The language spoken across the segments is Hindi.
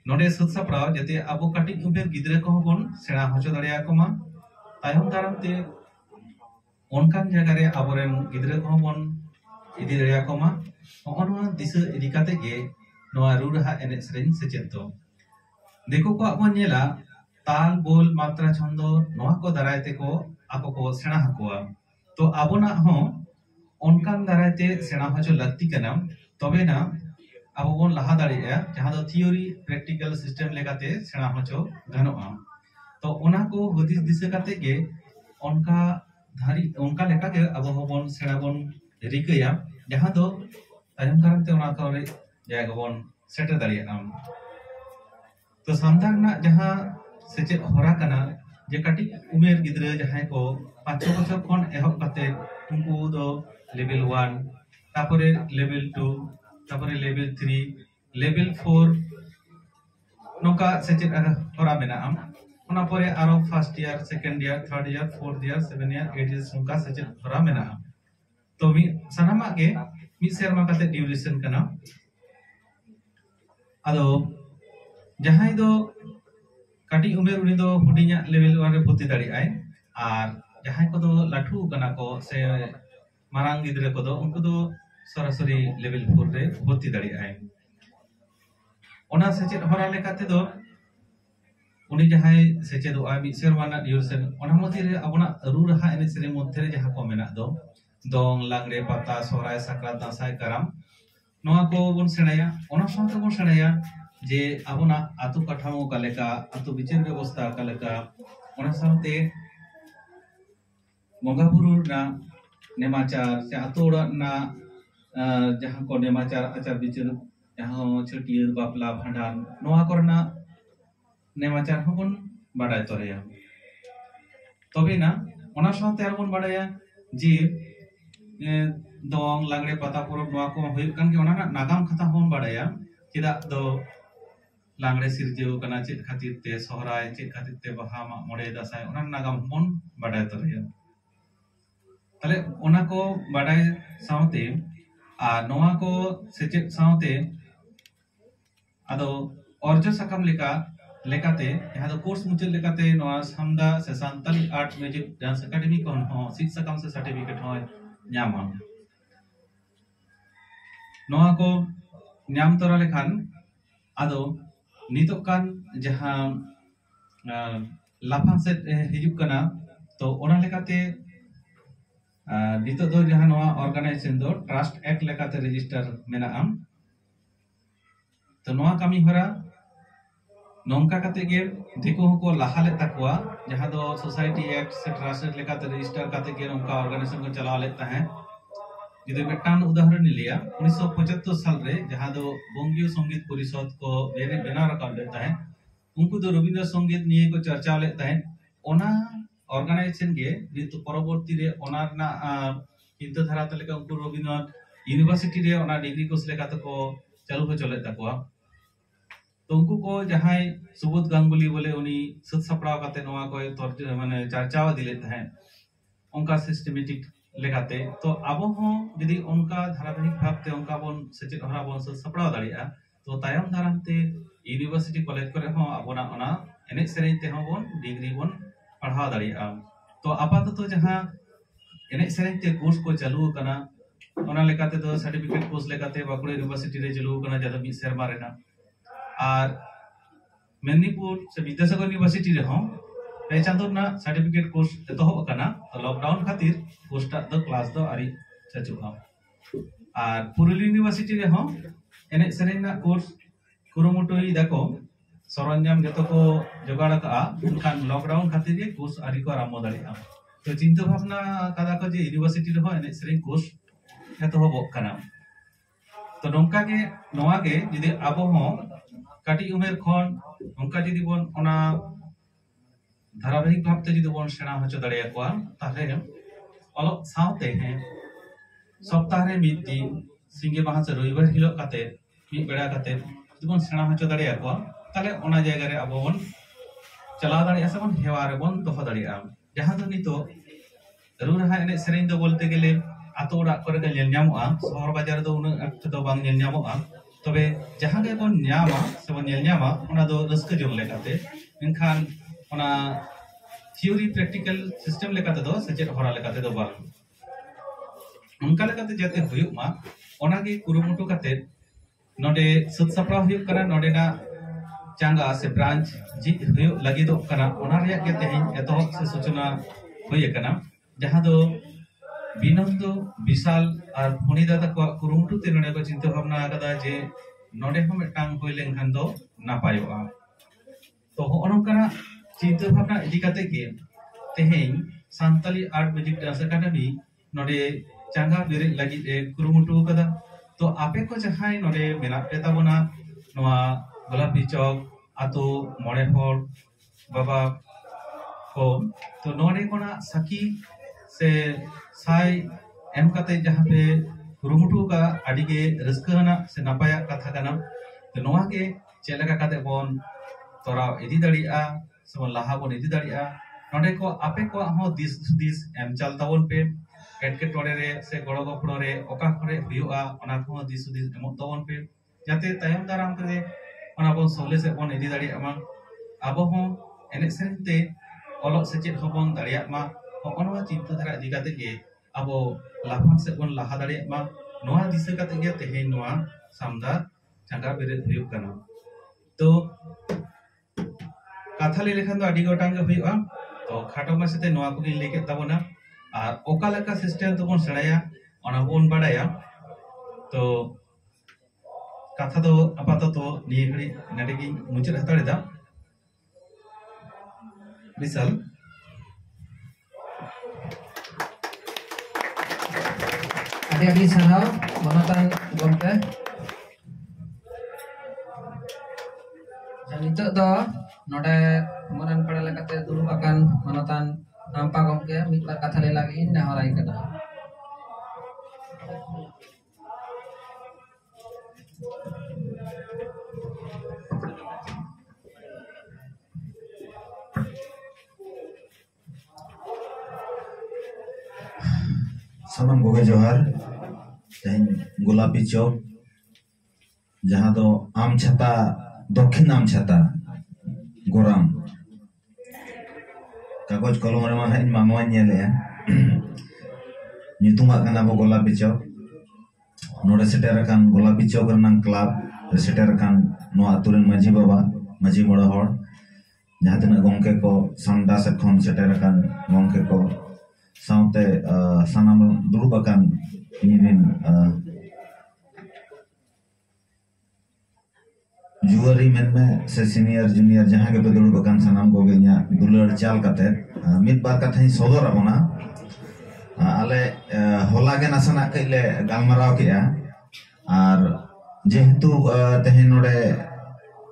नोडे सद सपड़ाव जाते अब काटी उमेर गिद्रे को बन सेना होचो दाड़िया को मा तायम दाराम ते ओनकान जगह रे आबोरेन गिद्रे को बन इदी दाड़िया को मा ओनवा दिशा इदी काते गे नोआ रूरहा एने सेरेन सेचेत दो देखो को अब नेला ताल बोल मात्रा छंदो नोआ को दाराय ते को आपो को सेना हकोआ तो आबोना हो ओनकान दाराय ते सेना होचो लगती कना तबे ना अब बन लहा दाड़िया जहां दो थियोरी प्रैक्टिकल सिस्टम लेकाते सेना होचो गानोआ तो ओना को हुदिस दिशा काते गे ओनका धारी ओनका लेका के अब बन सेना बन रिकया जहां दो तायम दाराम ते ओना को रे जायगा बन सेटर दाड़िया तो सान्तार ना जहां सेचे होरा कना जे काटी उमेर गिद्रे जहां को 5 बछर खन एहब काते उनको दो लेवल 1 तापरे लेवल 2 तापरे लेवल 3 लेवल 4 नोका सेचे होरा मेना आम ओना परे आरो first year second year third year fourth year 7 year 8 year नोका सेचे होरा मेना तो मी सनामा के मी सेरमा काते ड्यूरेशन कना अदो जहां दो काटी उमेर उनी दो हुडिया लेवल वाले भर्ती दाड़ी आए और जहां को दो लाठू कना को से मारांग गिद्रे को दो उनको दो सरासरी लेवल 4 रे भर्ती दाड़ी आए ओना सेचेत होरा लेकाते दो उनी जहां सेचे दो आ मिसेर वाना ड्यूरेशन ओना मध्य रे अबना रू रहा एने सेरे मध्य रे जहां को मेना दो दोंग लांगड़े पाता सोहराय साकरात दासाय कराम नोआ को बन सेनाया ओना साथे बन सेनाया जे आबोना आतु काठामो कालेका आतु बिचार व्यवस्था कालेका ओना साथे मंगा बुरु ना नेमाचार से आतु ओड़ा ना जहां को नेमाचार आचार बिचार जहां छटियर बापला भांडान नोआ करना नेमाचार होबन बाडाय तोरेया तबे ना ओना साथे आरबन बाडाया जे दोंग लांगड़े पाता परब नोआ को होय कान के ओना नागाम खाता होन बाडाया चिदा दो लांगड़े सिरजेव कना चेत खातिर ते सोहराय चेत खातिर ते बहा मा मोड़े दासाय ओना नागाम होन बाडाय तोरेया तले ओना को बाडाय सावते आ नोआ को सेचेत सावते आदो अर्ज साकाम लेका लेकाते यहाँ दो कोर्स मुचल लेकाते नोआ सामदा से Santali art music dance academy को हो सिक्स साकाम से सर्टिफिकेट हो न्यामा नोआ को न्याम तोरा लेखान आदो नितो कान जहां लाफांग से हिजुक कना तो ओना लेकाते नितो दो जहां नोआ ऑर्गेनाइजेशन दो ट्रस्ट एक्ट लेकाते रजिस्टर मेना आम तो नोआ कमी होरा नोंका काते गे देखो को लाहाले तकवा जहां दो सोसाइटी एक्ट से ट्रस्ट लेकाते रजिस्टर काते गे नोंका ऑर्गेनाइजेशन को चला लेता है जुदि बेटान उदाहरण लिया 1975 साल रे जहां दो बंगीय संगीत परिषद को बेना रखा लेता है उनको दो रविंद्र संगीत निये को चर्चा लेता है ओना ऑर्गेनाइजेशन गे नितो परवर्ती रे ओना ना चिंता धारा तले का उनको रविंद्र यूनिवर्सिटी रे ओना डिग्री कोर्स लेका तो को चालू हो चले तकवा तो उनको को जहां सुबोध गांगुली बोले उनी सत सपड़ाव काते नोआ को माने चर्चा दिले है उनका सिस्टमेटिक लेकाते तो आबो हो यदि उनका धारावाहिक भावते उनका बन सेचेत हरा बन सपड़ाव दाड़िया तो तायम दारामते यूनिवर्सिटी कॉलेज करे हो आबोना ओना एने सेरेन ते हो बन डिग्री बन पढ़ाव दाड़िया तो आपातत जहां एने सेरेन ते कोर्स को चालू कना ओना लेकाते तो सर्टिफिकेट कोर्स लेकाते बाकुड़ा यूनिवर्सिटी रे चालू कना जदा मी सेरमा रेना और मेदिनीपुर से विद्यासागर यूनिवर्सिटी रे हो पे चांदो ना सर्टिफिकेट कोर्स तो हो कना तो लॉकडाउन खातिर कोर्स द क्लास दो आरी चचुआ और पुरुलिया यूनिवर्सिटी रे हो एने सेरेन ना कोर्स कुरुमुटुई दाको सरंजाम जतो को जोगाड़ का उनखान लॉकडाउन खातिर के कोर्स आरी को आरंभ दाड़िया तो चिंता भावना कादा को जे यूनिवर्सिटी रे हो एने सेरेन कोर्स हेतो हो बकना तो नोंका के नोआ के जदि आबो हो काटी उमेर खन उनका जदि बन ओना धारावाहिक भावते जदि बन सेना होचो दाड़िया कोआ ताहले अलो सावते हैं सप्ताह रे मिद दिन सिंगे माह से रविवार हिलो काते मी बेड़ा काते जदि बन सेना होचो दाड़िया कोआ ताहले ओना जायगा रे आबो बन चला दाड़िया से बन हेवा रे बन दोहो दाड़िया जहां दो नितो रू रहा एने सेरेन दो बोलते गेले आतो ओड़ा करे के नेल ᱧᱟᱢᱚᱜᱼᱟ शहर बाजार दो उन अक्ट दो बांग नेल ᱧᱟᱢᱚᱜᱼᱟ तबे जहाँ के बन न्यामा से बन न्यामा उना दो रस्क जोग लेकाते इनखान उना थियोरी प्रैक्टिकल सिस्टम लेकाते दो सचेत हरा लेकाते दो बाल उनका लेकाते जाते हुयुक मा उना के कुरुमुटु काते नोडे सुत सप्रा हुयुक करा नोडे ना चांगा से ब्रांच जी हुयुक लगी दो करा उना रिया के तेहिं एतो से सूचना हुये कना जहाँ दो बिनंदो विशाल और फुनिदा तक कुरुमुटु ते नोडे को चिंता भावना आकदा जे नोडे हम मिटांग हुई लेंखान दो नापायोआ तो होनोकरा चिंता भावना इदी काते के तेहिं Santali art music dance academy नोडे चांगा बिरे लगी कुरुमुटु कदा तो आपे को जहां नोडे मेना पे ताबोना नोआ गोलापी चौक आतो मोड़े हर बाबा को तो नोडे कोना सकी से साई एम काते जहां पे कुरुमुटु का अडिगे रस्कना से नापाया कथा कना तो नोआ के चेलका काते बोन तोरा इदी दड़िया से लाहा बोन इदी दड़िया नोडे को आपे को हो दिस एम चलतावन पे एटकेटोड़े रे से गड़ो गपड़ो रे ओका करे हुयुआ ओना को दिस एमो तवन पे जाते तायम दाराम करे ओना बोन सोले से बोन इदी दड़िया मा आबो हो एने सेनते ओलो सेचेत होबन दड़िया मा ओनवा चिंता धारा इदी काते के आबो लाफान से बोन लाहा दड़िया मा नोआ दिस काते के तेहे नोआ सामदा चांगा बेरे हुयुक कना तो कथा ले लेखान दो अडी गोटांग हुयुआ तो खाटो मासेते नोआ को गिन लेके ताबोना और ओका लका सिस्टम तो बोन सेड़ाया ओना बोन बाड़ाया तो कथा दो आपातत निये घड़ी नडेगी मुचाद हताड़ेदा विशाल अभी अभी सानाव मनोतान गमते नितो दो नोडे मनन पड़े लेकाते दुरुब आकान मनोतान नामपा गमके मिदबार कथा ले लागी नेहराय कना सानाम गोगे जोहार गोलापी चौक जहाँ दो आम छाता दक्षिण आम छाता गोराम कागज कलम रे मा इन मानवा नेलेया नितुमा कना बो गोलापी चौक नोडे सेटर कान गोलापी चौक रनang क्लब सेटर कान नो आतुरेन माजी बाबा माजी बड़ा हड़ जहाँ तना गंके को संडा से खन सेटर कान गंके को साउते सानाम दुरुब आकान इनिन जुआरी मेन में से सीनियर जूनियर जहाँ के पे दुरुब आकान सानाम को गे냐 दुलर चाल काते मिद बार कथा सदर आबोना आले होला के नासना कइले गालमाराव केया और जेहेतु तेहे नोडे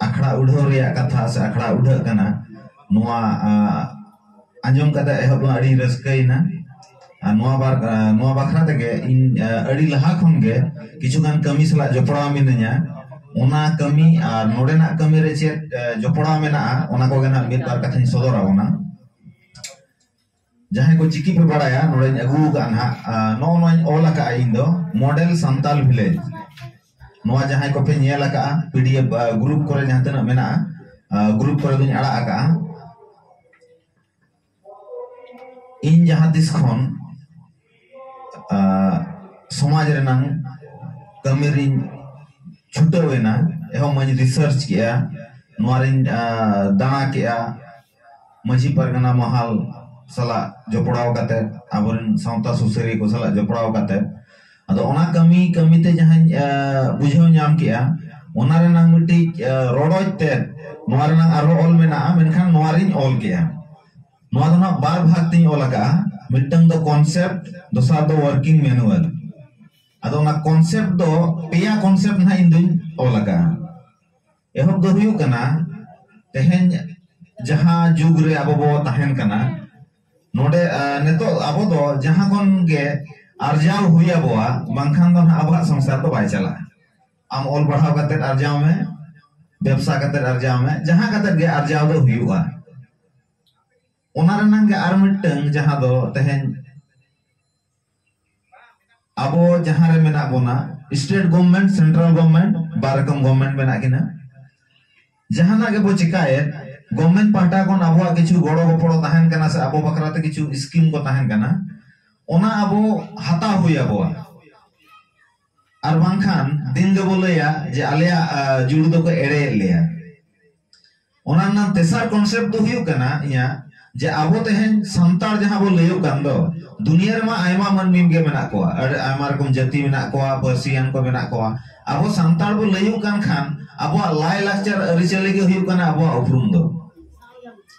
अखड़ा उड़ो रिया कथा से अखड़ा उड़ कना नोआ आंजम कदा एहब अड़ी रस्कैना नोआ बाखरा तके इन अड़ी लहा खन गे किछुगान कमी सला जपड़ा मिनया ओना कमी और नोडेना कमी रे चेत जपड़ा मेना ओना को गेना मिद बार कथा सदर आबोना जहां को चिकी पे बड़ाया नोडे अगु गाना नो ओला का इन दो मॉडल संताल विलेज नोआ जहां को पे नेला का पीडीएफ ग्रुप करे जहां तना मेना ग्रुप करे दुन अड़ा का इन जहां दिस खन समाज रेनांग कमेरिन छुटवेना एहो मज रिसर्च किया नोरिन दाना किया मजी परगना महल सला जपड़ाव काते आबरन सावता सुसरी को सला जपड़ाव काते अदो ओना कमी कमीते जहां बुझाव नाम किया ओना रेनांग मिटी रोडोज ते नोआ रेनांग आरो ऑल मेना मेनखान नोआरिन ऑल किया नोआ दो ना बार भाग तिन ऑल का मिटंग दो कॉन्सेप्ट दोसार दो वर्किंग मैनुअल अदो ना कॉन्सेप्ट दो पेया कॉन्सेप्ट ना इन दिन ऑल का एहब दो हुयु कना तेहेन जहां जुग रे आबो बो ताहेन कना नोडे नेतो आबो दो जहां कोन गे आरजाव हुया बोआ बांखान दो आबा संसार तो बाय चला आम ऑल बढ़ाव कते आरजाव में व्यवसाय कते आरजाव में जहां कते गे आरजाव दो हुयुआ ओना रनंग गे आर मिटंग जहां दो तेहेन आबो जहां रे मेना बोना स्टेट गवर्नमेंट सेंट्रल गवर्नमेंट बारकम गवर्नमेंट में किना जहाना के बो चिकाए गवर्नमेंट पार्टा कोन अबो किछु गड़ो गपड़ो तहन कना से अबो बकराते किछु स्कीम को तहन कना ओना अबो हाता हुई अबो और बांखान दिन के बोलया जे आलिया जुड़ दो को एड़े लिया ओना ना तेसार कॉन्सेप्ट दो हुई कना या जे अबो तेहन संतार जहां बो लयो कान दो दुनिया रे मा आयमा मानमीम के मेना को आयमा रकम जाति मेना को पर्सियन को मेना को अबो संतार बो लयो कान खान अबो लाय लाक्चर अरिचली के हुई कना अबो उपरुम दो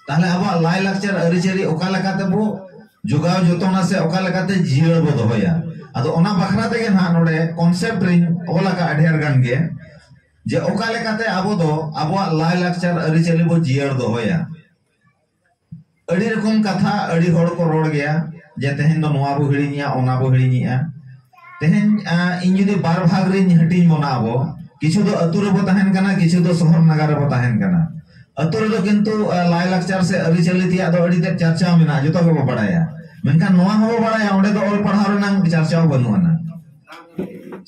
ताहले अबो लाय लाक्चर अरिचली ओका लकाते बो जुगाव जतोना से ओका लकाते जियर बो दोया अदो ओना बखरा तेगे ना नोडे कॉन्सेप्ट रिन ओला का अढेर गान गे जे ओका लकाते अबो दो अबो लाय लाक्चर अरिचली बो जियर दोया अड़ी रकम कथा अड़ी होड़ को रोड गया जे तेहन दो नोआ बो हिड़िनिया ओना बो हिड़िनिया तेहन इन जुदी बार भाग रिन हटिन मोना बो किछु दो अतु रे बो तहन कना किछु दो शहर नगर रे बो तहन कना अतु रे दो किंतु लाय लाक्चर से अरिचली तिया दो अड़ी ते चर्चा मेना जतो के बो बडाया मेनखान नोआ हो बडाया ओंडे दो ऑल पढ़ाव रनांग चर्चा बनुआना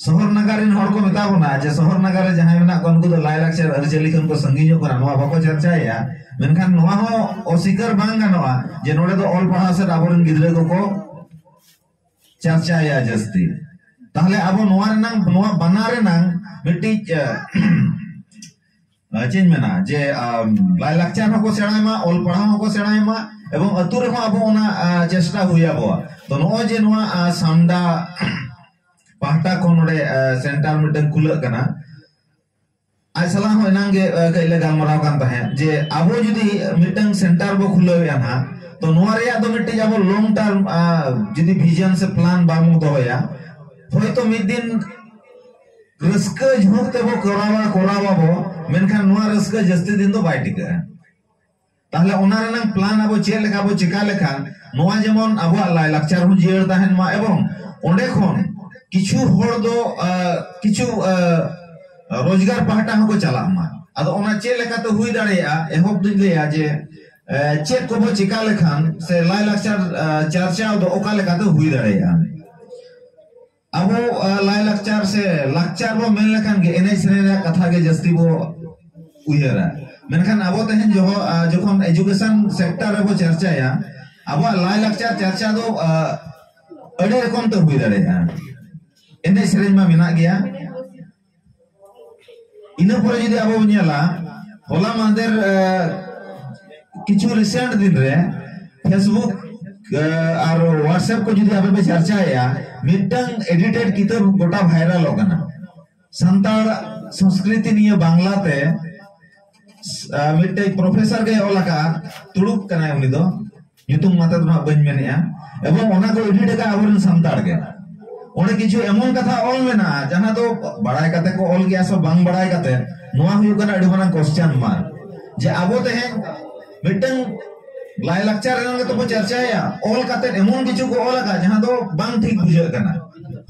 शहर नगर इन होड़ को मेता बोना जे शहर नगर रे जहां मेना कोनको दो लाय लाक्चर अरिचली खन को संगीजो करा नोआ बाको चर्चाया मेनखान नोआ हो असिकर बांग गानोआ जे नोडे दो ऑल पढ़ाव से आबोरन गिद्रे को चर्चाया जस्ती ताहले आबो नोआ रनांग नोआ बना रनांग मिट्टी चेंज मेना जे लाय लाक्चर हको सेणायमा ऑल पढ़ाव हको सेणायमा एवं अतु रे आबो ओना चेष्टा हुया बो तो नो जे नोआ सांडा पाहटा को नोडे सेंटर मिटन खुला कना आज सलाह हो नांगे कइले गालमराव कान तहे जे आबो जुदी मिटन सेंटर बो खुला या ना तो नोआ रे दो मिट्टी आबो लॉन्ग टर्म जुदी विजन से प्लान बामु दोया होय तो मिद दिन रस्का झोंक ते बो कोरावा बो मेनखान नोआ रस्का जस्ती दिन दो बाय टिका ताहले ओना रनंग प्लान आबो चेल लेखा बो चिका लेखान नोआ जेमन आबो लाय लाक्चर हु जियर ताहेन मा एवं ओंडे खन किछु होड़ दो किछु रोजगार पाहटा हको चला मा अदो ओना चेल लेखा तो हुई दाड़ेया एहोब दिन लेया जे चेक को बो चिका लेखान से लाय लाक्चर चर्चा दो ओका लेखा तो हुई दाड़ेया अबो लाय लाक्चर से लाक्चर बो मेन लेखान गे एने सरे कथा गे जस्ती बो उयरा मेनखान अबो तहन जो जखन एजुकेशन सेक्टर रे बो चर्चाया अबो लाय लाक्चर चर्चा दो अडे रकम तो हुई दाड़ेया एने सरे मा मेना गया इना पर जदि अबो नेला होला मादर किछु रिसेंट दिन रे फेसबुक और व्हाट्सएप को जदि अबे चर्चाया मिटन एडिटेड किताब गोटा वायरल होगना संताल संस्कृति निये बांग्लाते मिट्टे प्रोफेसर के ओलाका तुड़ुक कना उनी दो युतुम माता दो बन मेनेया एवं ओना को एडिट का आवरन संताड़ के ओने किछु एमन कथा ऑल मेना जहां तो बड़ाई कते को ऑल गया सब बांग बड़ाई कते नोआ हुई कना अडी माना क्वेश्चन मार्क जे आबो तेहन मिटन लाय लाक्चर रंग तो चर्चा या ऑल कते एमन किछु को ऑल का जहां तो बांग ठीक बुझे कना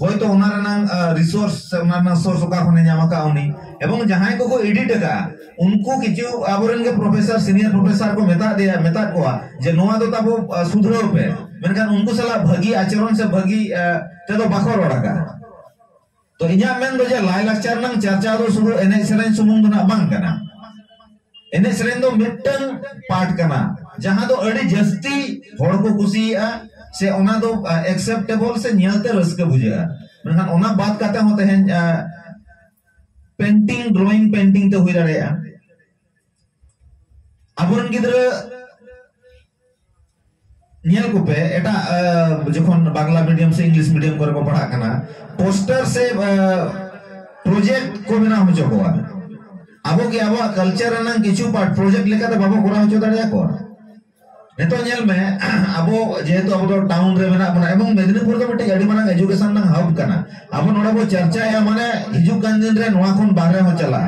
होय तो ओना रंग रिसोर्स ओना सोर्स का होने जामा का उनी एवं जहां को एडिट का उनको किछु आबोरन के प्रोफेसर सीनियर प्रोफेसर को मेता को जे नोआ दो ताबो सुधरो पे मेनखान उनको सला भगी आचरण से भगी ते दो बाखो रोड़ा का तो इन्या मेन दो जे लाय लाक्चर नंग चर्चा दो सुधु एने सेरेन सुमुंग दो ना बांग कना एने सेरेन दो मिटन पार्ट कना जहां दो अड़ी जस्ती होड़ को कुसिया से ओना दो एक्सेप्टेबल से नियलते रस्के बुझा मेनखान ओना बात करते होते हैं पेंटिंग ड्राइंग पेंटिंग तो हुई दाड़ेया आबोरन गिद्रा नियल को पे एटा जखन बांग्ला मीडियम से इंग्लिश मीडियम करे को पढ़ा कना पोस्टर से प्रोजेक्ट को बिना हो चकोआ आबो के आबो कल्चर रनंग किछु पार्ट प्रोजेक्ट लेका तो बाबो कोरा हो दाड़ेया को नेतो नेल में आबो जेहेतु आबो तो टाउन रे मेना बना एवं मेदिनीपुर तो मिटे अडी माना एजुकेशन नंग हब कना आबो नोडा बो चर्चा या माने हिजु कान दिन रे नोआ खन बाहरे हो चला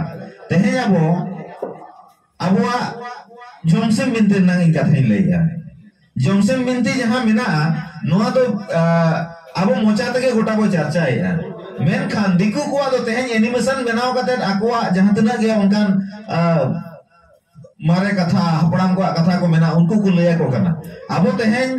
तेहे आबो आबो जमसेम बिनते नंग कथा लैया जमसेम बिनती जहां मेना नोआ तो आबो मोचा तके गोटा बो चर्चा या मेन खान दिकु को दो तेहे एनिमेशन बनाव कते आकोआ जहां तना गे उनकान मारे कथा हपड़ाम को कथा को मेना उनको को लया को करना अब तेहन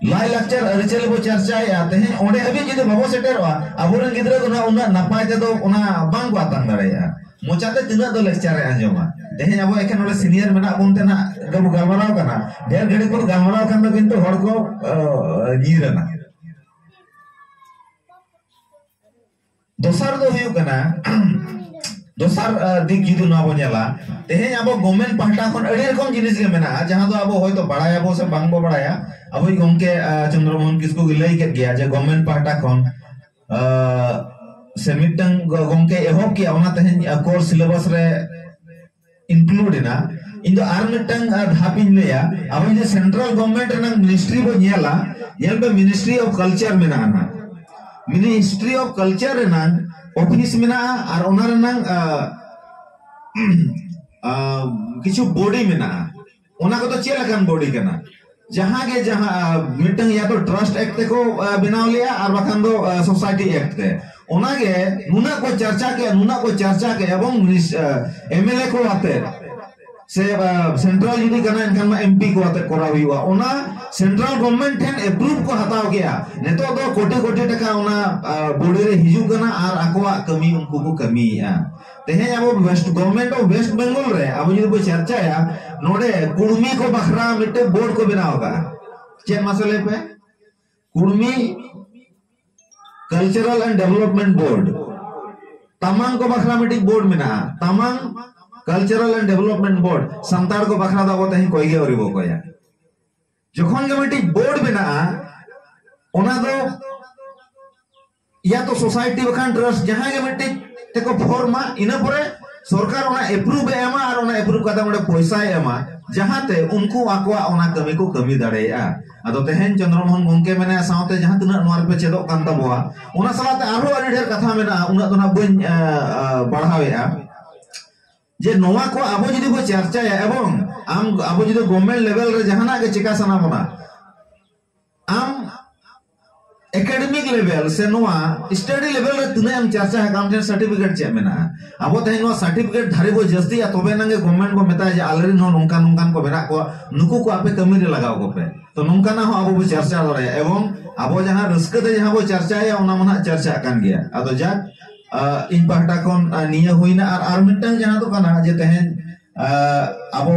लाई लाक्चर अरिचल बो चर्चा या तेहे ओंडे हबी जुदि बाबो सेटेरवा अबोरन गिद्रा को उना नापाय ते दो उना बांग को आतंग दाड़ेया मोचाते तिना दो लेक्चर आंजोमा तेहे अब एखन ओले सीनियर मेना बोनते ना गबो गलमराव कना ढेर घड़ी को गलमराव खान दो किंतु हड़ को जीरना दोसर दो हुयु कना दोसर दिक जुदि ना बो नेला तेहे अब गवर्नमेंट पाहटा खन अड़ी रकम जिनिस गे मेना जहां दो अब होय तो बड़ाया बो से बांग बो बड़ाया अब गमके चंद्रमोहन किसको लई के गया जे गवर्नमेंट पाहटा खन से मिटन गमके एहो कि ओना तेहे कोर सिलेबस रे इंक्लूड इना इन दो आर मिटन धापिन लेया अब जे सेंट्रल गवर्नमेंट रन मिनिस्ट्री बो नेला येल बे मिनिस्ट्री ऑफ कल्चर मेना ना मिनिस्ट्री ऑफ कल्चर रेना ऑफिस मेना और ओना रेना किछु बॉडी मेना ओना को तो चेल लखन बॉडी कना जहां के जहां मिटन या तो ट्रस्ट एक्ट को बनाव लिया और बखन दो सोसाइटी एक्ट के ओना के नुना को चर्चा के एवं एमएलए को आते से सेंट्रल जुदी कना इनखान एमपी को आते करा हुआ ओना सेंट्रल गवर्नमेंट ठेन अप्रूव को हताव गया नेतो दो कोटी कोटी टका ओना बॉडी रे हिजु कना और आकोआ कमी उनको को कमीया तेहे अब west government of West Bengal रे अब जुदी बो चर्चा या नोडे कुर्मी को बखरा मिटे बोर्ड को बनाओगा चेक मसले पे Kurmi cultural and development board Tamang को बखरा मिटे बोर्ड मेना Tamang cultural and development board Santal को बखरा दा बोते ही कोई और वो कोया जखन के मिटे बोर्ड मेना ओना दो या तो सोसाइटी बखान ट्रस्ट जहां के मिटे तेको फॉर्मा इना परे सरकार ओना अप्रूव एमा और ओना अप्रूव कदा मोडे पैसा एमा जहाते उनको आकोआ ओना कमी को कमी दाड़ेया अदो तेहेन चंद्रमोहन गंके मेना साउते जहां तिना नोर पे चेदो कान तबोआ ओना सलाते आरो अडी ढेर कथा मेना उना तो ना बन बढ़ावेया जे नोवा को आबो जदि बो चर्चा एवं आम आबो जदि गवर्नमेंट लेवल रे जहाना के चिका सना बना आम एकेडमिक लेवल से नोवा स्टडी लेवल रे तिना हम चर्चा है काम सर्टिफिकेट चे मेना आबो तहे नो सर्टिफिकेट धारे बो जस्ती या तबे नंगे गवर्नमेंट को मेता जे आलरेडी नो नोंका नोंकान को बेरा को नुकु को आपे कमी रे लगाओ को पे तो नोंका ना हो आबो बो चर्चा दरे एवं आबो जहां रस्क दे जहां बो चर्चा या ओना मना चर्चा कान गया अदो जा इन पाहटा कोन निया होइना और मिटन जहां तो कना जे तहेन आबो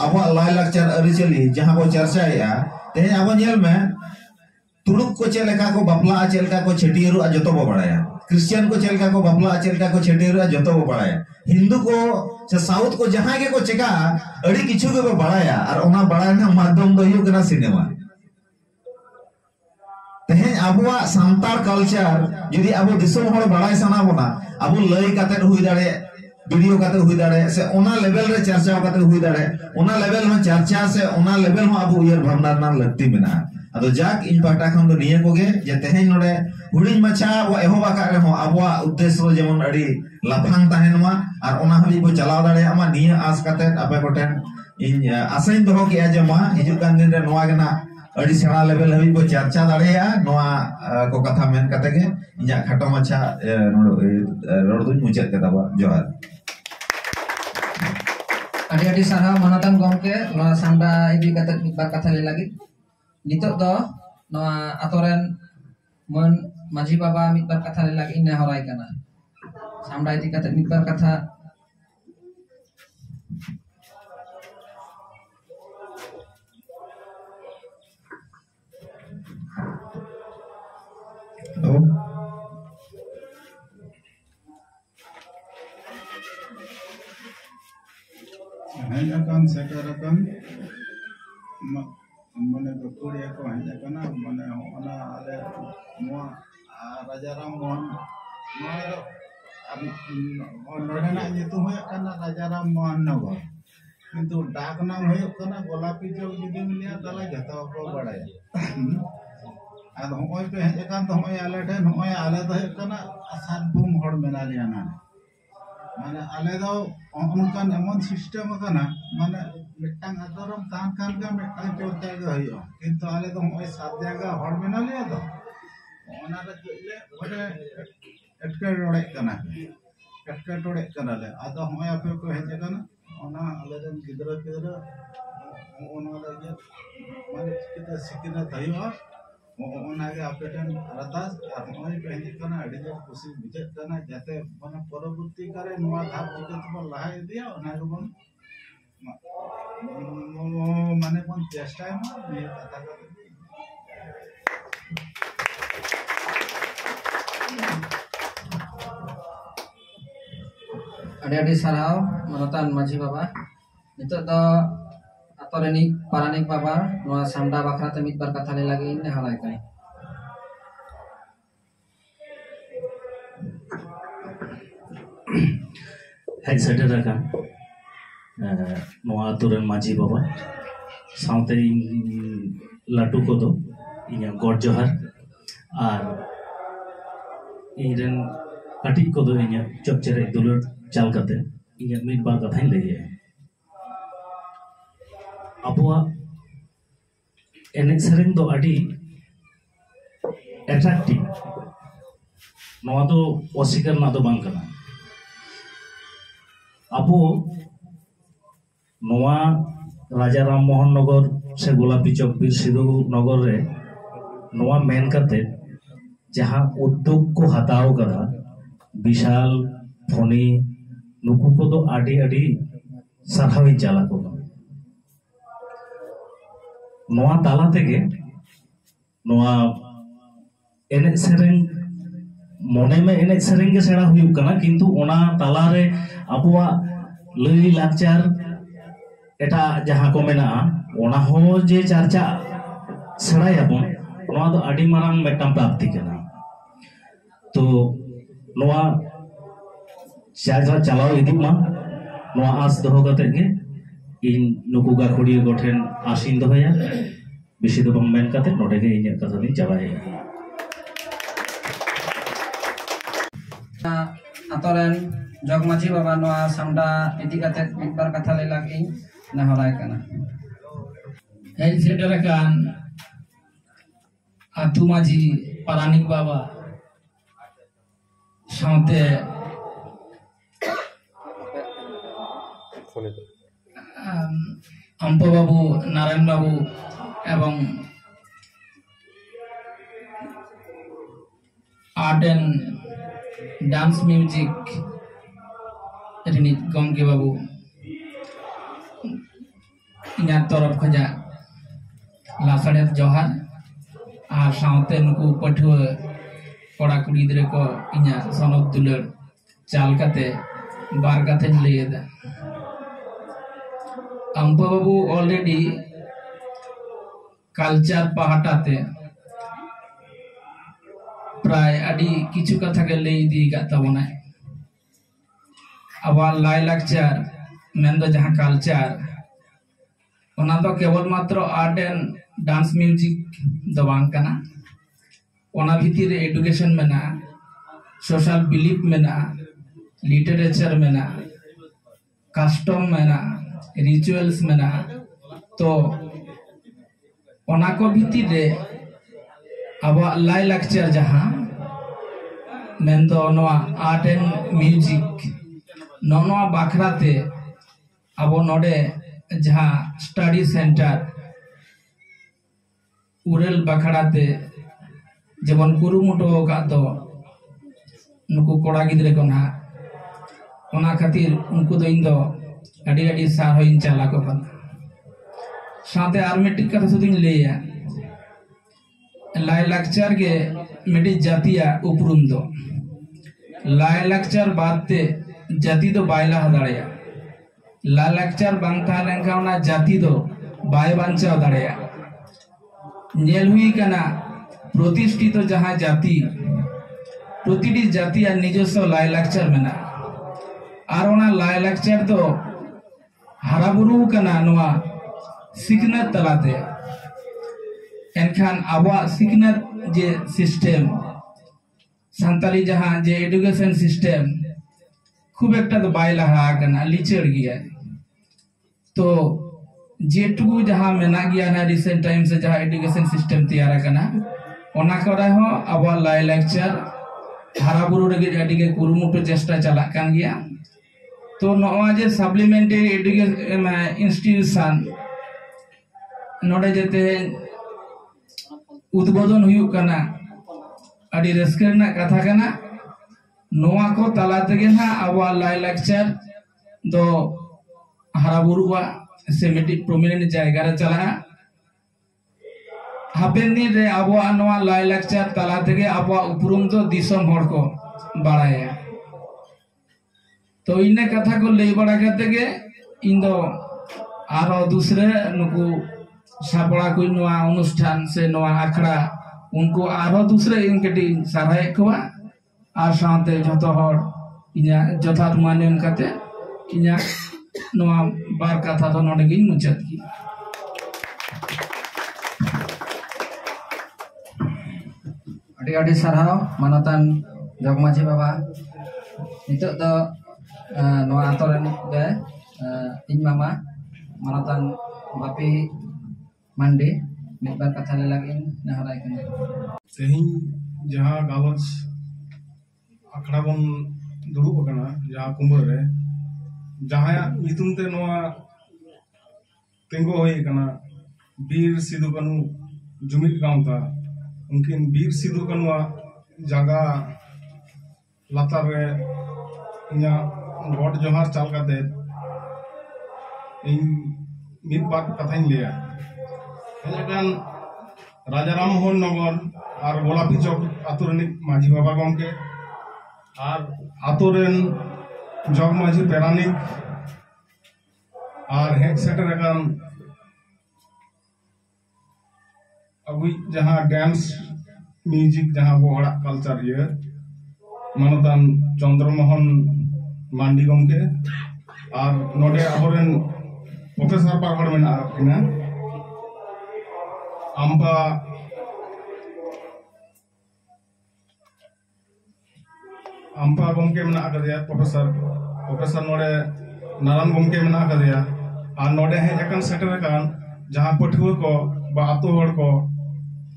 आबो लाई लाक्चर अरिचली जहां बो चर्चा या तहेन आबो नेल में तुड़ुक को चेलका को बपला चेलका को छेटियरु जतो बो बड़ाया क्रिश्चियन को चेलका को बपला चेलका को छेटियरु जतो बो बड़ाया हिंदू को से साउथ को जहां के को चेका अड़ी किछु के बो बड़ाया और ओना बड़ाय ना माध्यम दो हियो कना सिनेमा तेहे आबुआ सांतार कल्चर यदि आबो दिसम हर बड़ाय सना बोना आबो लई काते हुई दाड़े वीडियो काते हुई दाड़े से ओना लेवल रे चर्चा काते हुई दाड़े ओना लेवल में चर्चा से ओना लेवल में आबो उयर भावना ना लगती मेना अदो जाक इन पाटा खन दो निये कोगे जे तेहे नोडे हुडिन मछा वो एहो बाका रे हो आबुआ उद्देश्य जेमन अड़ी लाफांग ताहेनवा और ओना हबी बो चलाव दाड़े आमा निये आस काते आपे गोटेन इन आसाइन दोहो के जे मा हिजु कान दिन रे नोवा गना अड़ी सेड़ा लेवल हबी बो चर्चा दाड़ेया नोवा को कथा मेन काते के इया खटो मछा रोड दुन मुचात के दाबा जोहार अड़ी अड़ी सारा मनोतन गमके नोवा सांडा इदी कते बार कथा ले लागी नितोग दो नोवा आतोरेन मन माझी बाबा मित बार कथा ले लागी ने हराय कना सांडा इदी कते मित बार कथा hanyakan sekarakan mane kuria ko hanjakana mane ona ale mo Rajaram Mohan no nodena nyutum hoyok kana Rajaram Mohan Nagar किंतु डाक नाम होयक kana गोलापी चौक जुदी मिलिया तला जतो को बड़ाया आद होय पे हेजकान तो होय आले ठेन होय आले तो होयक kana सातबुम हड़ मेना लिया ना माने आले दो उनका एमन सिस्टम kana माने मिटांग आदरम तान कान का मिटांग चौथा गे होयो किंतु आले दो होय सात जगह हड़ मेना लिया तो ओना रे ले ओडे एटके रोड़े kana ले आदो होय आपे को हेजकान ओना आले run गिदरा ona lagi mane kita sikina thayo ona ge apetan ratas armai pendi kana adi je kusi bijak kana jate mana পরবর্তী kare noa dhap jike tuma lahai dia ona ge bon mane bon chestai ma ni kata kata Adi-adi sarau manotan Maji Baba. Itu do atorenik paranik Baba noa samda bakra temit berkata lagi ini halai kai. Hai sederakan noa aturan Maji Baba saute latu kodo inya god johar ar iren katik kodo inya chok chere dulur chal kate inya mid bar kathain leye abuwa enek sereng do adi attractive noa do osikar na do bang kana abu noa Raja Ram Mohan Nagar se Golapi Chowk Bir Sidhu Nagar re noa men kate jaha uddog ko hataw kada bishal phoni nuku ko do adi adi sarhawi jala ko noa tala tege noa enek sereng mone me enek sereng ge sera huyuk kana kintu ona tala re abuwa lay lakchar eta jaha ko mena ona ho je charcha serai abon noa do adi marang metam prapti kana to noa charcha chalao idik ma noa as doho kate ge in nuku gakhuri goten asin dohoya bisi do bang men kate node ge inya katha din chabai Atoren Jog Maji Baba noa samda idi kate mitbar kata lagi nah halai kana. Hai sederakan atu Maji paranik Baba saute Ampo Babu Narayan Babu এবং आर्ट एंड डांस म्यूजिक रिनित गंगे बाबू इना तरफ खजा लासड़े जोहार और साउते नुकु पठुआ कोड़ा कुड़ी दरे को इना सनद दुलर चाल कते बार कते लेदा अम्पा बाबू ऑलरेडी कल्चर पहाटाते प्राय अडी किछु कथा के लई दी गातबना अब लाई लाक्चर मेंदो जहां कल्चर ओना तो केवल मात्र आर्ट एंड डांस म्यूजिक दो बांग कना ओना भीतर एजुकेशन मेना सोशल बिलीफ मेना लिटरेचर मेना कस्टम मेना रिचुअल्स मेना तो ओना को भीतर रे अब लाई लाक्चर जहां मेंदो नोआ आर्ट एंड म्यूजिक नोनोआ बाखराते अब नोडे जहां स्टडी सेंटर उरेल बाखराते जेबन कुरुमुटो का तो नुकु कोड़ा गिदरे को ना ओना खातिर उनको दो इंदो अडी अडी सार होइन चला को बन साथे आर्मेटिक कथा सुदिन लेया लाई लाक्चर के मेडी जातिया उपरुम दो लाई लाक्चर बाते जाति दो बायला हदाड़या लाई लाक्चर बांगता लेंका उना जाति दो बाय बांचा हदाड़या नेल हुई कना प्रतिष्ठित जहां जाति प्रतिटी जाति आ निजस्व लाई लाक्चर मेना आर ओना लाई लाक्चर दो हराबुरु कना नोआ सिकनत तलाते एनखान आबा सिकनत जे सिस्टम संताली जहां जे एजुकेशन सिस्टम खूब एक तो बाय लहा कना लिचड़ गया तो जेटुकु जहां मेना गया ना रिसेंट टाइम से जहां एजुकेशन सिस्टम तैयार कना ओना करे हो आबा लाई लेक्चर हराबुरु रे अडी के कुरुमुटो चेष्टा चला कान गया तो नोआ जे सप्लीमेंटरी एजुकेशन इंस्टीट्यूशन नोडे जते उद्बोधन हुयुक कना अडी रस्के रना कथा कना नोआ को तला तेगे ना आबो लाय लेक्चर दो हराबुरुआ से मिट्टी प्रोमिनेंट जायगा रे चला हापेन दिन रे आबो नोआ लाय लेक्चर तला तेगे आबो उपरुम दो दिसम हर को बाड़ाया तो इन्ने कथा को लई बड़ा करते के इन दो आरो दूसरे नुकु सापड़ा कोई नोआ अनुष्ठान से नोआ आखड़ा उनको आरो दूसरे इनके साराय कोआ आर साथे जतो हर इना जथात मानेन कते इना नोआ बार कथा तो नोडे गिन मुचात की अड़ी अड़ी सरहाव मानतान जगमाझी बाबा नितो दो नोआ आतोरेन बे इन मामा मानतान बापी मंडी मिदबार कथा ले लगिन नहराय कने तेहिं जहाँ गालच आखड़ा बन दुड़ुब अकना जहाँ कुंभ रे जहाँ नितुम ते नोआ तेंगो होई कना बीर सिदु कानू जुमित गांवता उनकिन बीर सिदु कानूआ जगह लातार रे इना गॉड जोहार चाल काते इन मिद बात कथाइन लिया हेजकान राजा राम मोहन नगर और गोलापी चौक आतुरनिक माझी बाबा गमके और आतुरेन जग माझी पेरानिक और हेड सेटर एकान अभी जहाँ डांस म्यूजिक जहाँ वो हड़ा कल्चर ये मानतान चंद्रमोहन मांडी गमके और नोडे आबोरेन प्रोफेसर पारगड़ मेना किना आम्पा गमके मेना कदिया प्रोफेसर नोडे नारायण गमके मेना कदिया और नोडे हे एकन सेटर कान जहाँ पठुआ को बा आतो हड़ को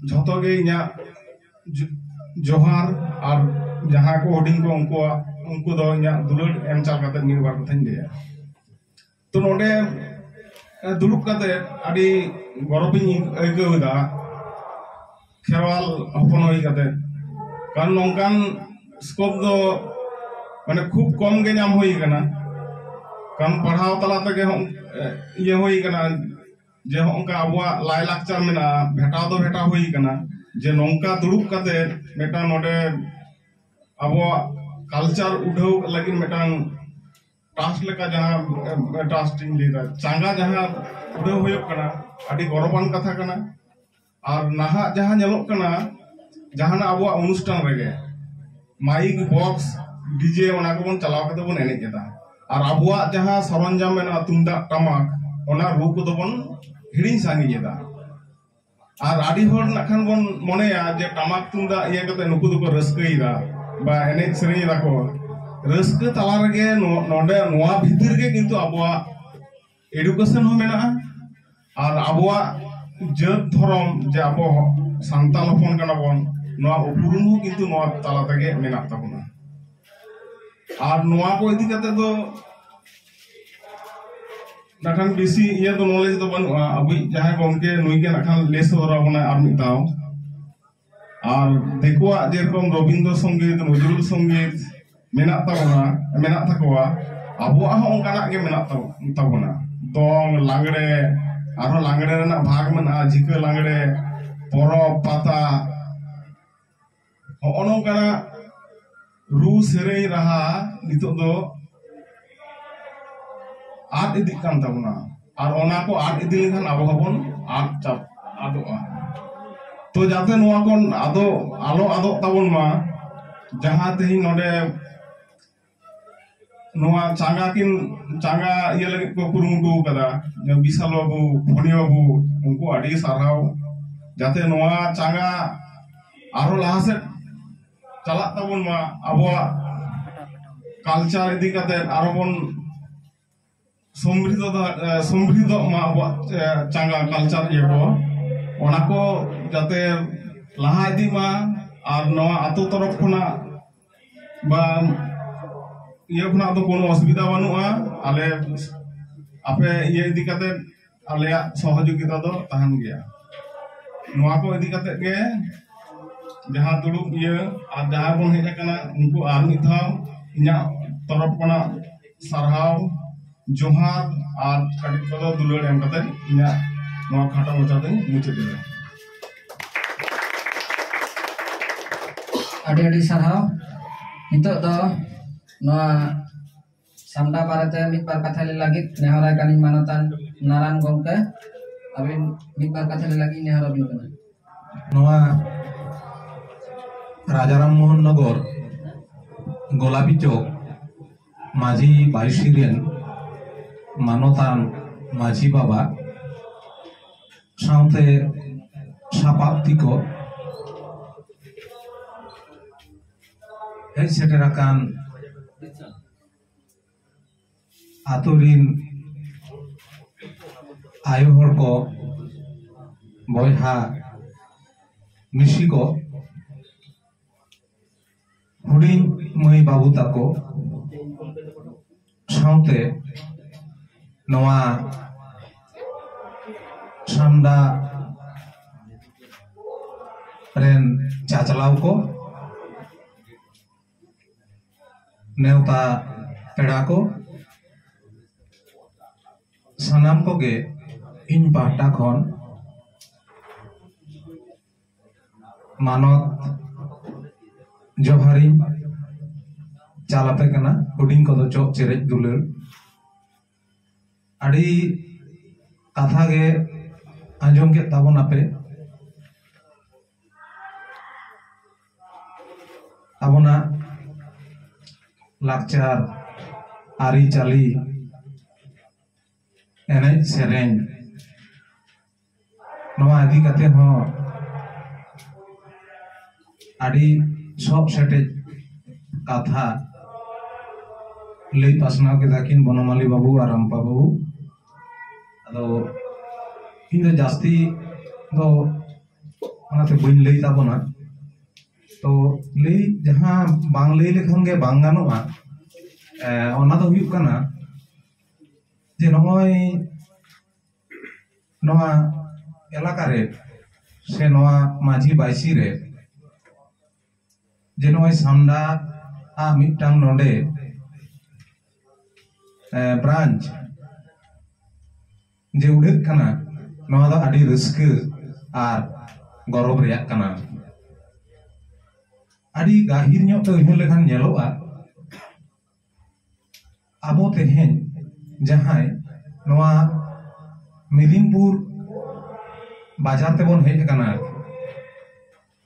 झतो गे इना जोहार और जहाँ को होडिंग को उनको दो इना दुलड़ एम चाल काते निर्वार कथाइन लिया तो नोडे दुलुप काते अडी गौरविन अयकौदा खेरवाल हपन होई काते कारण नोंकान स्कोप दो माने खूब कम गे नाम होई कना कारण पढ़ाव तला तके ये होई कना जे होंका अबुआ लाय लाक्चर मेना भेटाव दो भेटा होई कना जे नोंका दुलुप काते मेटा नोडे अबुआ कल्चर उठाव लगी मेटांग टास्क लेका जहाँ टास्टिंग लेदा चांगा जहाँ उड़ाव होय कना अडी गौरवान कथा कना और नाहा जहाँ नेलोक कना जहाँ अबुआ अनुष्ठान रेगे माइक बॉक्स डीजे ओना को बन चलाव कते बन एनेज एदा और अबुआ जहाँ सरंजाम मेना तुंदा टमाक ओना रू को दो बन हिड़िन सांगी एदा और आडी होड़ नखान बन मनेया जे टमाक तुंदा इया कते नुकु दो को रस्कईदा बा एनेज सेरेኝ दा को रस्क तला रगे नोडे नोआ भीतर के किंतु अबुआ एडुकेशन हो मेना और अबुआ जत धरम जे अबो सांताल हपन कना बन नोआ उपरुम हो किंतु नोआ तला तगे मेना ताबुना और नोआ को इदी कते दो नखान बेसी ये तो नॉलेज तो बन अबी जहां गमके नुई के नखान लेस दरा बना आर मिताव और देखुआ जेरकम रविंद्र संगीत नजरुल संगीत मेना तकवा अबुआ होंकाना के मेना तबना दंग लांगड़े आरो लांगड़े रेना भाग मेना झिका लांगड़े परब पाता होनोंकाना रू सेरेኝ रहा नितो दो आद इदी कान तबना और ओना को आद इदी लेखान आबो हबन आद चाप आदोआ तो जाते नोआ को आदो आलो आदो ताबन मा जहां तेही नोडे नोआ चांगा ये लगे को कुरुमुटु कदा विशाल बाबू फणी बाबू उनको अड़ी साराव जाते नोआ चांगा आरो लाहा से चला तबन मा अबुआ कल्चर इदी कते आरो बन समृद्ध मा अबुआ चांगा कल्चर ये को ओना को जाते लाहा इदी मा और नोआ आतो तरफ खुना बा ये खुना तो कोनो असुविधा बनुआ आले आपे ये इदी कते ᱟᱞᱮᱭᱟᱜ ᱥᱚᱦᱚᱡᱳᱜᱤता ᱫᱚ ᱛᱟᱦᱮᱱ ᱜᱮᱭᱟ ᱱᱚᱣᱟ ᱠᱚ ᱤᱫᱤ ᱠᱟᱛᱮ ᱜᱮ ᱡᱟᱦᱟᱸ ᱫᱩᱲᱩᱵ ᱤᱭᱟᱹ ᱟᱨ ᱡᱟᱦᱟᱸ ᱵᱚᱱ ᱦᱮᱡ ᱟᱠᱟᱱᱟ ᱩᱱᱠᱩ ᱟᱨ ᱢᱤᱫ ᱫᱷᱟᱣ ᱤᱧᱟᱹᱜ ᱛᱚᱨᱚᱯ ᱠᱷᱚᱱᱟᱜ ᱥᱟᱨᱦᱟᱣ ᱡᱚᱦᱟᱨ ᱟᱨ ᱠᱟᱹᱴᱤᱡ ᱠᱚᱫᱚ ᱫᱩᱞᱟᱹᱲ ᱮᱢ ᱠᱟᱛᱮ ᱤᱧᱟᱹᱜ ᱱᱚᱣᱟ ᱠᱷᱟᱴᱚ ᱢᱟᱪᱷᱟ ᱫᱚᱧ ᱢᱩᱪᱟᱹᱫ ᱮᱫᱟ ᱟᱹᱰᱤ ᱥᱟᱨᱦᱟᱣ ᱱᱤᱛᱚᱜ ᱫᱚ ᱱᱚᱣᱟ ᱥᱟᱢᱰᱟ ᱵᱟᱨᱮᱛᱮ ᱢᱤᱫᱵᱟᱨ ᱠᱟᱛᱷᱟ ᱞᱟᱹᱭ ᱞᱟᱹᱜᱤᱫ ᱱᱮᱦᱚᱨᱟᱭ ᱠᱟᱹᱱᱟᱹᱧ ᱢᱟᱱᱚᱛᱟᱱ ᱱᱟᱨᱟᱭᱚᱱ ᱜᱚᱢᱠᱮ ᱟᱹᱵᱤᱱ ᱢᱤᱫᱵᱟᱨ ᱠᱟᱛᱷᱟ ᱞᱟᱹᱭ ᱞᱟᱹᱜᱤᱫ ᱱᱮᱦᱚᱨ ᱟᱹᱵᱤᱱ ᱠᱟᱱᱟ ᱱᱚᱣᱟ राजाराम मोहन नगर गोलापी चौक माझी बायुसीरेन मानोतान माझी बाबा साउते सापाप्ति को हेज सेटेराकान आतुरिन आयो हर को बयहा मिसी को हुडिंग मई बाबू ताको साउते नवा सामडा रेन चाचलाव को नेवता पेड़ा को सनाम को गे इन पाटा खन मानत जोहारी चालापे कना हुडिंग को दो चौक चेरेज दुलर अड़ी कथा गे आंजम के ताबन आपे आबोना लाक्चार आरी चाली एने सेरेन नवा आदि कते हो आड़ी सब सेटे कथा लई पासनाव के दाकिन बनमाली बाबू और रामपा बाबू अदो इन जास्ती दो अनाते बइन लई ताबोना तो लई जहां बांग लई लेखन गे बांग गानोआ ओना दो हुयुग काना जे नय नवा एलाका रे से नवा माझी बाइसी रे जे नय सामडा आ मिटांग नोंडे ब्रांच जे उड़ेक काना नवा दा आडी रस्के आर गौरव रेयाक काना आडी गाहिर ᱧᱚᱜ ᱛᱮ ᱩᱭᱦᱟᱹᱨ ᱞᱮᱠᱷᱟᱱ ᱧᱮᱞᱚᱜᱼᱟ ᱟᱵᱚ ᱛᱮᱦᱮᱧ ᱡᱟᱦᱟᱸᱭ ᱱᱚᱣᱟ ᱢᱮᱫᱤᱱᱯᱩᱨ ᱵᱟᱡᱟᱨ ᱛᱮᱵᱚᱱ ᱦᱮᱡ ᱟᱠᱟᱱᱟ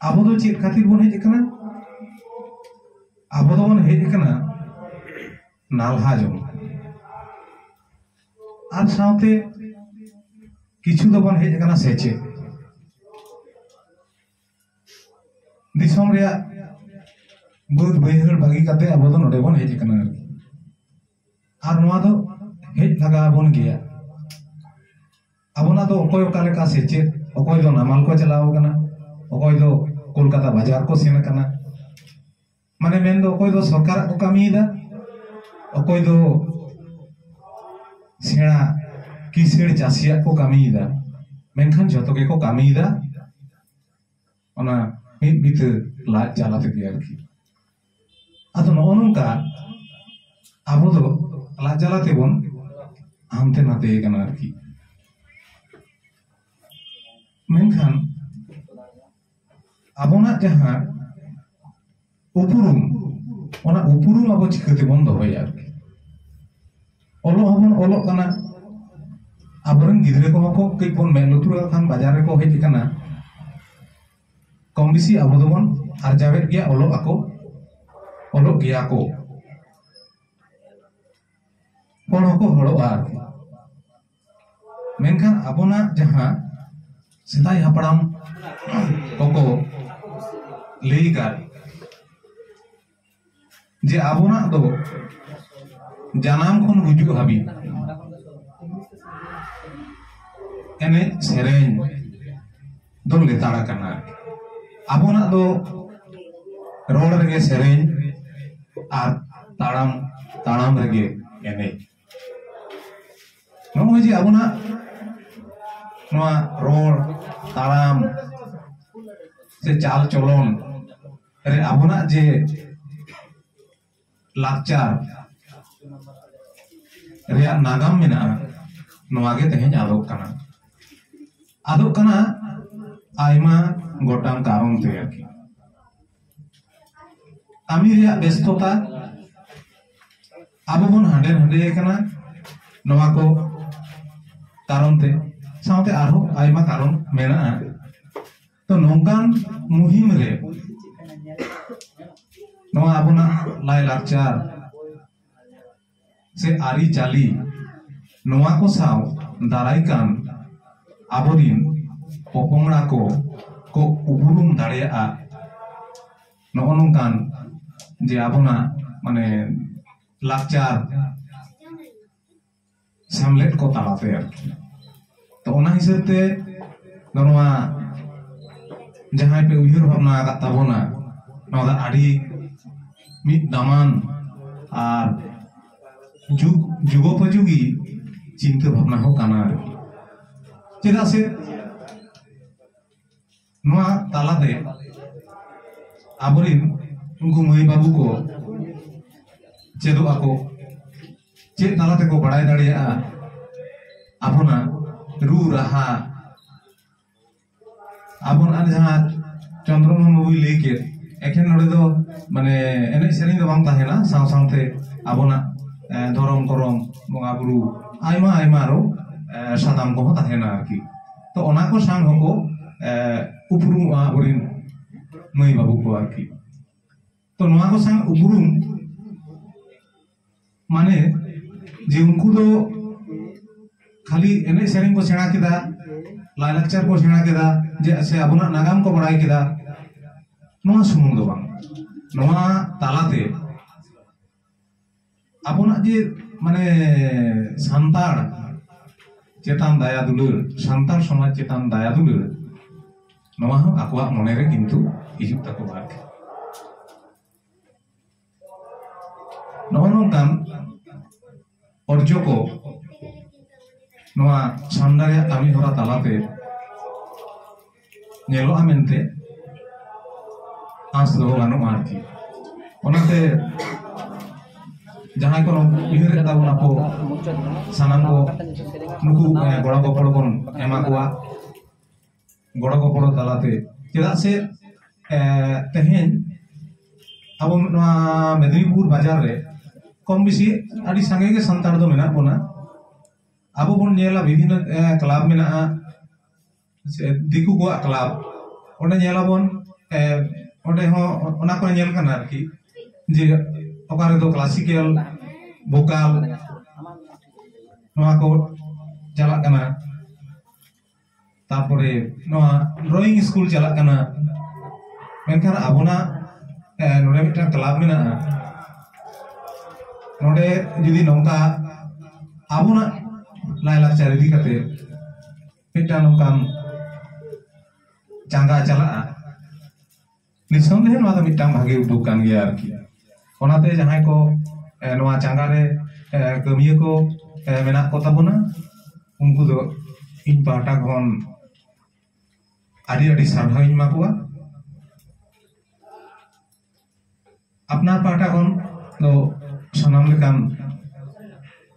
ᱟᱵᱚ ᱫᱚ ᱪᱮᱫ ᱠᱷᱟᱹᱛᱤᱨ ᱵᱚᱱ ᱦᱮᱡ ᱟᱠᱟᱱᱟ ᱟᱵᱚ ᱫᱚᱵᱚᱱ ᱦᱮᱡ ᱟᱠᱟᱱᱟ नालहा जम और साथे किछु दबन हेज कना सेचे दिसम रे बुद बहिर बागी कते अब दो नडे बन हेज कना और नवा दो हेज लगा बन गया अबना दो ओकोय काले का सेचे ओकोय दो नामाल को चलाओ कना ओकोय दो कोलकाता बाजार को सेन कना माने मेन दो ओकोय दो सरकार को कामीदा ओकोय दो सेना किसेर चासिया को कामीदा मेनखान जतो के को कामीदा ओना मित बित लाज जालाते के आरकी आदो नोनका आबो दो लाज जालाते बन आमते नाते कना आरकी मेनखान आबोना जहां उपुरुम ओना उपुरुम आबो चिकते बन दोय आरकी ओलो हबन ओलो कना आबरन गिदरे को कई बन मेलुतुरा खान बाजार को हेज कना कम बेसी आबो दोबन आरजावेट गया ओलो आको ओलो गया को कोन को हड़ो आर मेनखान आबोना जहां सेदाय हापड़ाम कोको लेईकार जे आबोना दो जानाम खन गुजु हाबी एने सेरेन दो लेताड़ा कना आबोना दो रोड रगे सेरेन आर ताड़ाम ताड़ाम रगे एने नोय जे आबोना नवा रोड ताराम से चाल चलन रे आबोना जे लाचार रे नागाम मेना नवा गे तेहें आदोक कना आयमा गोटांग कारण ते आरकी आमी रे व्यस्तता आबो बन हांडे हांडे कना नवा को कारण ते साउते आरो आयमा कारण मेना तो नोंकान मुहिम रे नवा आबोना लाई लाचार से आरी चाली नवा को साव दाराई कान आबोरिन पोपोंगड़ा को उबुरुम दाड़ेया नगो नोंकान जे आबोना माने लाचार सामलेट को तालाते तो ओना हिसाब ते नवा जहां पे उयहर भावना आगा ताबोना नवा आड़ी मिद दामान और जुगोपयोगी चिंता भावना हो काना चेदा से नवा तालाते आबोरिन उनको मई बाबू को चेदो आको चेद तालाते को बड़ाई दाड़िया आबोना रू रहा आबोन आन जहां चंद्रमोहन बाबू लेके एखेन नोडे दो माने एने सेरिंग दो बांग ताहेना साव सावते आबोना धरम करम बंगा बुरु आयमा आयमा रो सादाम को ताहेना आरकी तो ओना को सांग होको उपरुम आबोरिन मई बाबू को आरकी तो नवा को सांग उपरुम माने जे उनको दो खाली एने सेरिंग को सेना केदा लाई लाचार को सेना केदा जे से आबोना नागाम को बड़ाई केदा नवा सुमुंग दो बांग नवा तालाते आबोना जे माने सांतार चेतान दाया दुलुर सांतार समाज चेतान दाया दुलुर नवा हो आकवा मने रे किंतु हिजुक ताको बाक नवा नोंकान अर्जो को नवा सामदाया कामी होरा तालाते नेलो आमेनते आस दो गानो आरकी ओनाते जहां को उयहर ताबोना को सानाम को नुकु गड़ा को पड़ो बन एमा कोआ गड़ा को पड़ो तालाते चेदा से तेहेन अब मेदिनीपुर बाजार रे कम बेसी आदि संगे के संतार दो मेना बोना अब बन नेला विभिन्न क्लब मेना दिकु को क्लब ओडे नेला बन ओडे हो ओना को नेल काना आरकी जे ओकारे दो क्लासिकल वोकाल नवा को चला काना तारपरे नवा ड्राइंग स्कूल चला काना मेनखान आबोना नोडे मिटा क्लब मेना नोडे जुदी नोंका आबोना लाई लाचार इदी कते मिटा नोंकान चांगा चला निसंदेह नवा मिटा भागे उदुग कान गया आरकी ओनाते जहां को नवा चांगा रे कमिया को मेना को ताबोना उनको दो इन पाटा खन आदि आदि सारहाव इन माकुआ अपना पाटा खन दो सनाम लेकान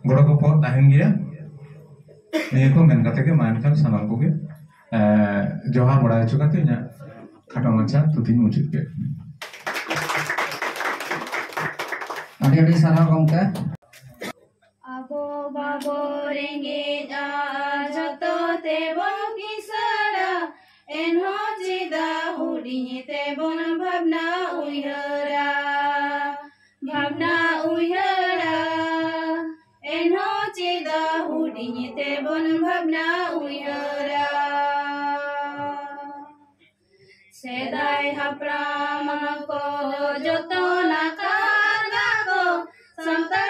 गड़ो को ताहेन गया निया को मेन काते के मान खान सनाम को के जोहार बड़ा चुकाते nya खाटा माचा तुतिन मुचुत के आदि सारा गमके आबो बाबो रेंगे जतो ते बन किसड़ा एनहो जिदा हुडिनी ते बन भावना उयहरा एनहो जिदा हुडिनी ते बन भावना उयहरा सेदाय हाप्राम को जतो नाका संतार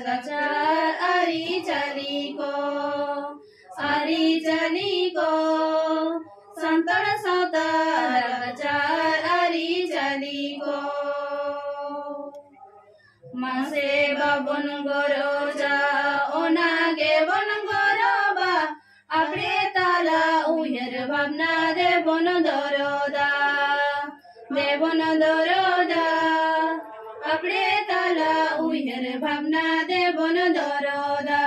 लाचार आरी चाली को संतार लाचार आरी चाली को मासे बाबन गरो जा ओना के बन गरो बा आपरे देवन दरोदा अपने तला उयर भावना देवन दरोदा